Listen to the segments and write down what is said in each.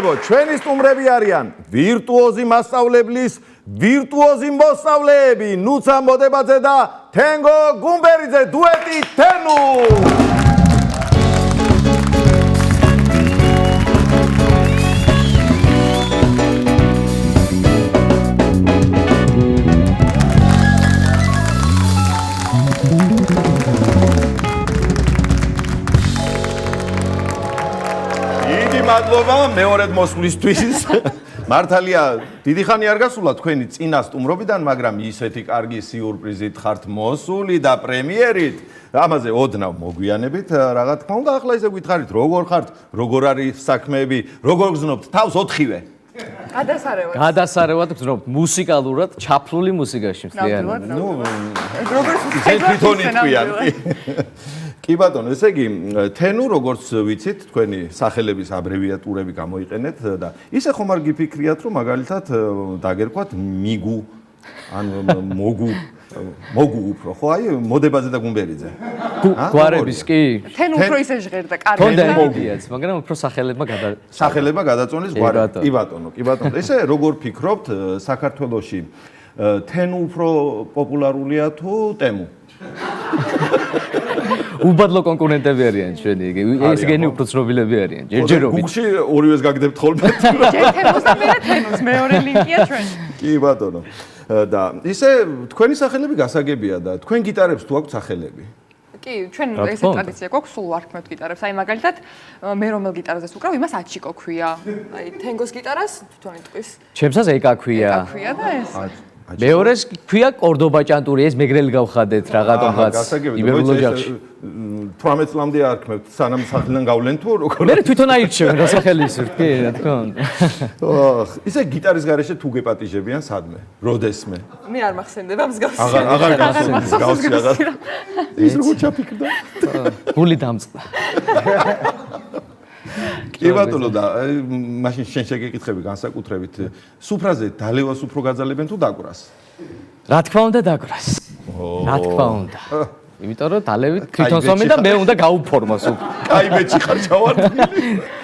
მეგობრებო, ჩვენი სტუმრები არიან ვირტუოზი მასწავლებლის ვირტუოზი მოსწავლეები ნუცა მოდებაძე და თენგო გუმბერიძე დუეტი თენუ. მადლობა მეორედ მოსვლისთვის. მართალია, დიდი ხანი არ გასულა თქვენი წინა სტუმრობიდან, მაგრამ ისეთი კარგი სიურპრიზით ხართ მოსული და პრემიერით. ამაზე ოდნავ მოგვიანებით, რა თქმა უნდა, ახლა ისე გითხარით, როგორ ხართ, როგორ არის საქმეები, როგორ გზნობთ თავს 4-ვე. გადასარევად გზნობთ მუსიკალურად, ჩაფლული მუსიკაში მთლიანად. როგორ თვითონ იყვიან. კი ბატონო, ესე იგი, თენუ როგორც ვიცით, თქვენი სახელების აბრევიატურები გამოიყენეთ და ისე ხომ არ გიფიქრიათ, რომ მაგალითად დაგერქვათ მიგუ ან მოგუ უფრო, ხო, აი, მოდებაძე და გუმბერიძე. გვარების კი? თენუ უფრო ისე ჟღერდა, კარგი. თონდა მოგიაც, მაგრამ უფრო სახელება გადაწონეს გვარი. კი ბატონო. ესე როგორ ფიქრობთ, საქართველოში თენუ უფრო პოპულარულია თუ ტემუ? უბადლო კონკურენტები არიან ჩვენი, ეს გენი უფრო ცნობილები არიან. ჯერჯერობით. გუგლში ორივეს გაგდებთ ხოლმე. ჯერ თენუს და მე თენუს, მეორე ლინკია ჩვენი. კი ბატონო. და ისე თქვენი სახელები გასაგებია და თქვენ გიტარებს თუ აქვთ სახელები? კი, ჩვენ ესე ტრადიცია გვაქვს, სულ ვარქმევთ გიტარებს. აი მაგალითად, მე რომელ გიტარაზეც ვუკრავ, იმას აჩიკო ქვია. აი თენგოს გიტარას თვითონ იტყვის. ჩემსაც ეკა ქვია. ეკა ქვია და ეს. მეორეს ქვია კორდობა ჭანტური, ეს მეგრელი გავხადეთ რაღაცა. იბერულ ოჯახში. 18 წლამდე არქმევთ, სანამ სახელიდან გავლენ თუ როგორ? მე თვითონ აირჩევენ რა სახელის, კი, რა თქმა უნდა. ისე გიტარის გარეშე თუ გეპატიჟებიან სადმე? როდესმე? მე არ მახსენდება მსგავსი. აღარ გახსენდება მსგავსი აღარ. ის როგორ ჩაფიქრდა? გული დამწყდა. კი ბატონო და მაშინ შენ შეგეკითხები განსაკუთრებით სუფრაზე დალევას უფრო გაძალებენ თუ დაკვრას? რა თქმა უნდა დაკვრას. რა თქმა უნდა. იმიტომ რომ დალევით თვითონ სომე და მე უნდა გაუფორმა სუფრა. კაი მეჩი ხარ ჩავარდნილი.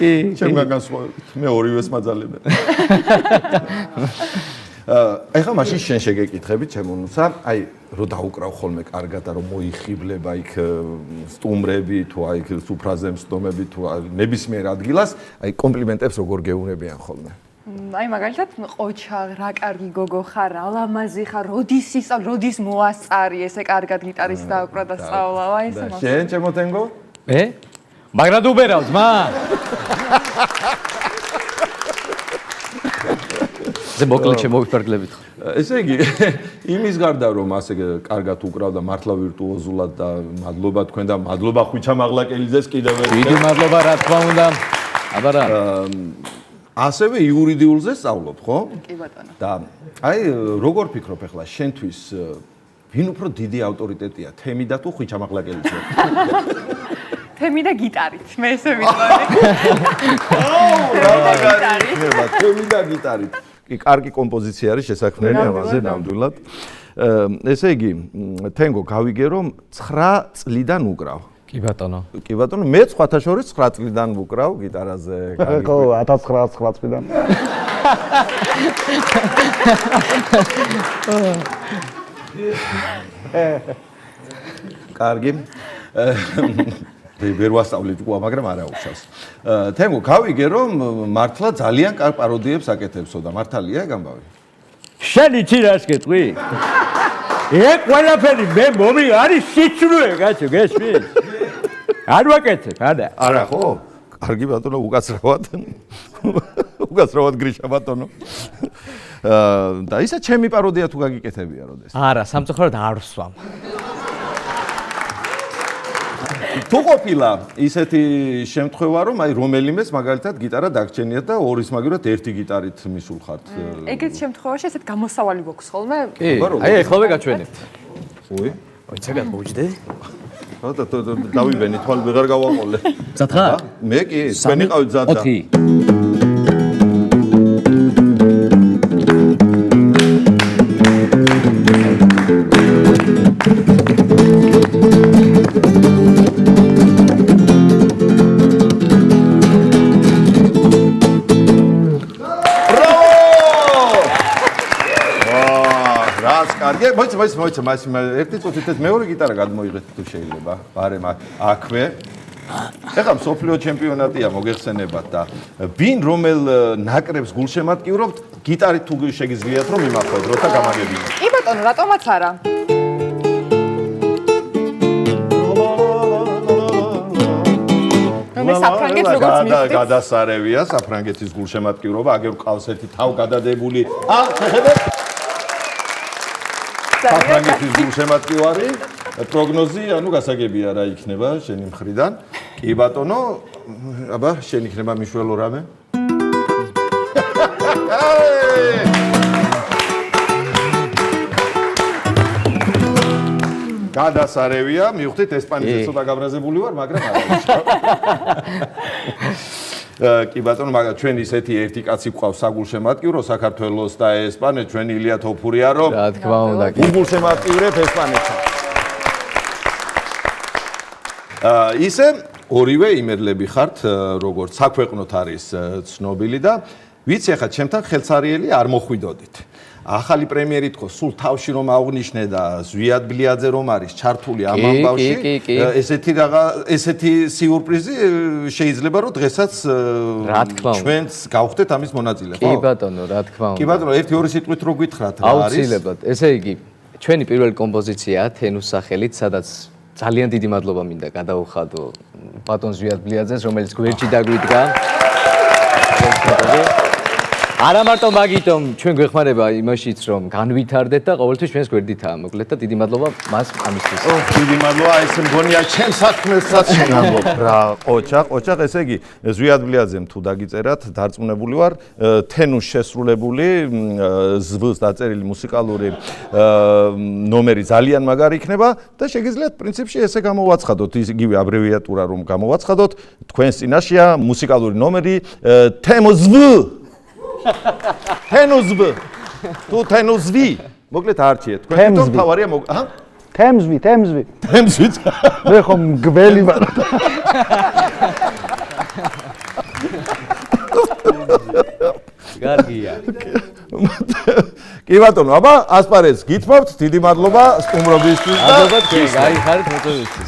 კი. ჩემგან განსხვავებით მე ორივეს მაძალებენ. ეხლა მაშინ შენ შეგეკითხები ჩემონუცა, აი რო დაუკრავ ხოლმე კარგად და რომ მოიხიბლება იქ სტუმრები თუ აი სუფრაზე მსდომები თუ ნებისმიერ ადგილას, აი კომპლიმენტებს როგორ გეუნებიან ხოლმე? აი მაგალითად ყოჩა, რა კარგი გოგო ხარ, ალამაზი ხარ, როდის მოასწარი, ესე კარგად გიტარის დაუკრა და სწავლა, აი ესე მაგ. შენ ჩემო თენგო? მე? მაგრად უბერავს, მა? ზე მოკლედ შემოვიფარგლებით. ესე იგი, იმის გარდა რომ ასე კარგად უკრავ და მართლა ვირტუოზულად და მადლობა თქვენ და მადლობა ხვიჩა მაღლაკელიძეს კიდევ ერთხელ. დიდი მადლობა რა თქმა უნდა. აბარა. ასევე იურიდიულზე სწავლობ, ხო? კი ბატონო. და აი როგორ ფიქრობ ახლა შენთვის ვინ უფრო დიდი ავტორიტეტია, თემი და თუ ხვიჩა მაღლაკელიძე? თემი და გიტარით, მე ესე ვიტყვი. თემი და გიტარით. კი, კარგი კომპოზიცია არის შესაქმნელი ამაზე ნამდვილად. ესე იგი, თენგო გავიგე რომ 9 წლიდან უკრავ. კი ბატონო. კი ბატონო, მე სხვათა შორის 9 წლიდან ვუკრავ გიტარაზე. ხო, 1909 წლიდან. კარგი. ვერ ვასწავლე ჭკუა, მაგრამ არა უშავს. თემო, გავიგე რომ მართლა ძალიან კარგ პაროდიებს აკეთებსო და მართალია ეგ ამბავი? შენი იცი რას გეტყვი? ეგ ყველაფერი მე მომი არის სიცრუე, კაცო, გესმის? არ ვაკეთებ, არა. არა ხო? კარგი ბატონო, უკაცრავად. უკაცრავად გრიშა ბატონო. და ისა ჩემი პაროდია თუ გაგიკეთებია როდეს? არა, სამწუხაროდ არ ვსვამ. თუ ყოფილა ისეთი შემთხვევა რომ აი რომელიმეს მაგალითად გიტარა დაგჩენიათ და ორის მაგივრად ერთი გიტარით მისულხართ. ეგეთ შემთხვევაში ესეთ გამოსავალი გვაქვს ხოლმე? კი. აი ეხლავე გაჩვენებთ. უი. ოიცა გამოვიჯდები? ხო და დავიბენი თვალ ვეღარ გავაყოლე. მზად ხარ? მე კი, თქვენი ყავით მზად და. 4 და კარგი, მოიცა, ერთი წუთით ეს მეორე გიტარა გადმოიღეთ თუ შეიძლება. ბარემ აქვე. ეხლა მსოფლიო ჩემპიონატია მოგეხსენებათ და ვინ რომელ ნაკრებს გულშემატკივრობთ, გიტარით თუ შეგიძლიათ რომ იმახოთ, როცა გამაგებინოთ. კი ბატონო, რატომაც არა? მე საფრანგეთს როგორც მივხვდი. გადასარევია საფრანგეთის გულშემატკივრობა, აგერ ყავს ერთი თავგადადებული. შეხედეთ? საფრანგეთის გულშემატკივარი, პროგნოზი, ანუ გასაგებია რა იქნება შენი მხრიდან. კი ბატონო, აბა, შენ იქნება მიშველო რამე? გადასარევია, მივხვდით ესპანეთზე ცოტა გაბრაზებული ვარ, მაგრამ არა. კი ბატონო, მაგრამ ჩვენ ისეთი ერთი კაცი გვყავს საგულშემატკივრო საქართველოს და ესპანეთს, ჩვენ ილია თოფურია რომ რა თქმა უნდა. გულშემატკივრებ ესპანეთს. ისე ორივე იმერლები ხართ, როგორც საქვეყნოთ არის ცნობილი და ვიცი ახლა ჩემთან ხელსარიელი არ მოხვიდოდით. ახალი პრემიერი თქო, სულ თავში რომ აღნიშნე და ზვიად ბლიაძე რომ არის ჩართული ამ ამბავში, ესეთი სიურპრიზი შეიძლება რომ დღესაც ჩვენც გავხდეთ ამის მონაწილე, ხო? კი ბატონო, რა თქმა უნდა. კი ბატონო, ერთი-ორი სიტყვით რო გითხრათ რა არის? აუცილებლად. ესე იგი, ჩვენი პირველი კომპოზიციაა თენუს სახელით, სადაც ძალიან დიდი მადლობა მინდა გადაუხადო ბატონ ზვიად ბლიაძეს, რომელიც გვერდში დაგვიდგა. არა მარტო მაგიტომ ჩვენ გვეხმარება იმაშიც რომ განვითარდეთ და ყოველთვის ჩვენს გვერდითაა მოკლედ და დიდი მადლობა მას ამისთვის. დიდი მადლობა, ესე მგონია ჩემ საქმესაც შეგამბობ რა. ოჩახ, ესე იგი ზვიად ბლიაძემ თუ დაგიწერათ, დარწმუნებული ვარ, თენუს შესრულებული ზვს დაწერილი მუსიკალური ნომერი ძალიან მაგარი იქნება და შეგიძლიათ პრინციპში ესე გამოვაცხადოთ, იგივე აბრევიატურა რომ გამოვაცხადოთ, თქვენს წინაშეა მუსიკალური ნომერი თემოზვ თენუზვ თუ თენუზვი მოკლედ არჩიეთ თქვენ თვითონ თავარია თემზვი თემზვით მე ხომ გველი ვარ კარგია. კი ბატონო, აბა ასპარეზს გითხოვთ, დიდი მადლობა სტუმრობისთვის და ალბათ კი, გაიხარეთ მოწვევისთვის.